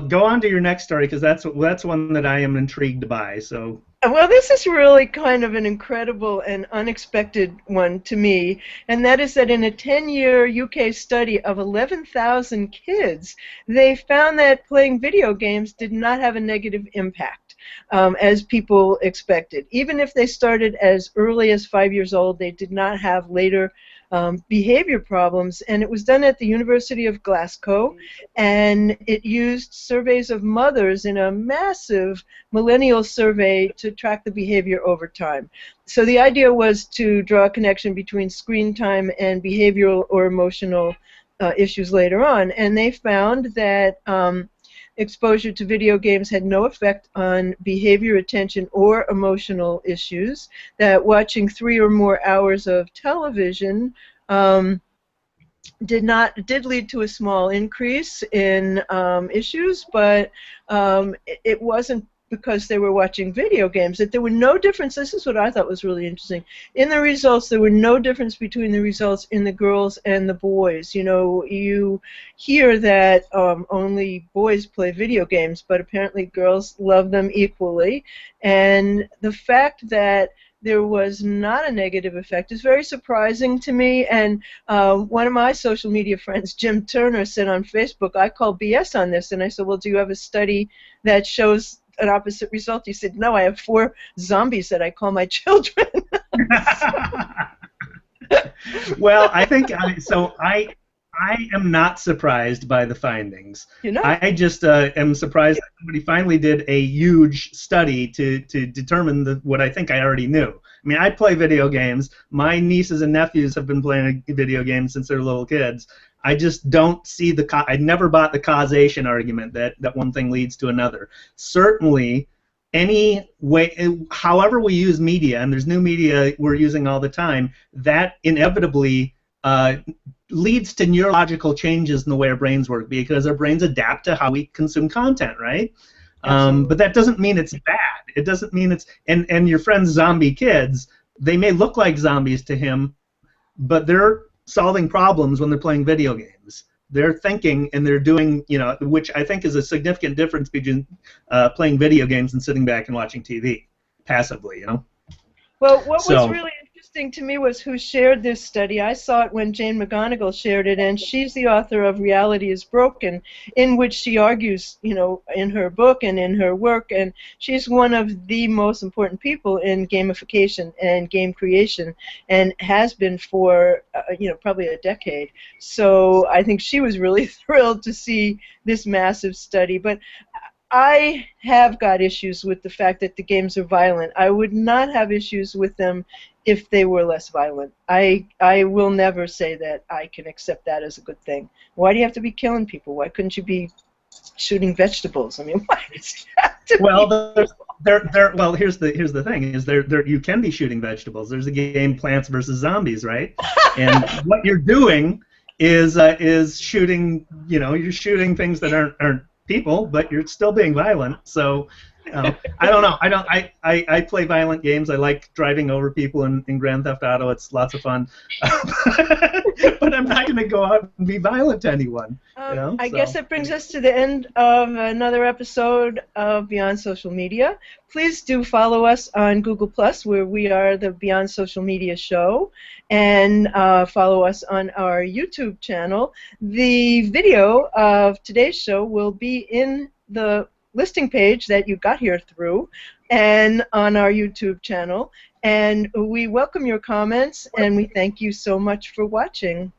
go on to your next story because that's one that I am intrigued by. So Well, this is really kind of an incredible and unexpected one to me, and that is that in a 10-year UK study of 11,000 kids, they found that playing video games did not have a negative impact, as people expected. Even if they started as early as 5 years old, they did not have later behavior problems, and it was done at the University of Glasgow, and it used surveys of mothers in a massive millennial survey to track the behavior over time. So the idea was to draw a connection between screen time and behavioral or emotional issues later on, and they found that exposure to video games had no effect on behavior, attention, or emotional issues, that watching 3 or more hours of television did lead to a small increase in issues, but it wasn't because they were watching video games, that there were no difference. This is what I thought was really interesting. In the results, there were no difference between the results in the girls and the boys. You know, you hear that only boys play video games, but apparently girls love them equally. And the fact that there was not a negative effect is very surprising to me. And one of my social media friends, Jim Turner, said on Facebook, I call BS on this. And I said, well, do you have a study that shows an opposite result? He said, no, I have 4 zombies that I call my children. well, I think I am not surprised by the findings. You know? I just am surprised that somebody finally did a huge study to determine what I think I already knew. I mean, I play video games. My nieces and nephews have been playing video games since they're little kids. I just don't see I never bought the causation argument that one thing leads to another. Certainly, any way, however we use media, and there's new media we're using all the time, that inevitably leads to neurological changes in the way our brains work because our brains adapt to how we consume content, right? But that doesn't mean it's bad. It doesn't mean it's and your friend's zombie kids, they may look like zombies to him, but they're solving problems when they're playing video games. They're thinking and they're doing, you know, which I think is a significant difference between playing video games and sitting back and watching TV passively, you know. Well, what was really interesting to me was who shared this study. I saw it when Jane McGonigal shared it, and she's the author of Reality is Broken, in which she argues, you know, in her book and in her work, and she's one of the most important people in gamification and game creation, and has been for, you know, probably a decade. So I think she was really thrilled to see this massive study. But I have got issues with the fact that the games are violent. I would not have issues with them if they were less violent. I will never say that I can accept that as a good thing. Why do you have to be killing people? Why couldn't you be shooting vegetables? I mean, why does it have to be? Well, here's the thing: is there you can be shooting vegetables. There's a game, Plants vs. Zombies, right? And what you're doing is shooting. You know, you're shooting things that aren't people, but you're still being violent. So I don't know. I play violent games. I like driving over people in Grand Theft Auto. It's lots of fun. But I'm not going to go out and be violent to anyone. You know? I guess that brings us to the end of another episode of Beyond Social Media. Please do follow us on Google+, where we are the Beyond Social Media show, and follow us on our YouTube channel. The video of today's show will be in the listing page that you got here through, and on our YouTube channel. And we welcome your comments, and we thank you so much for watching.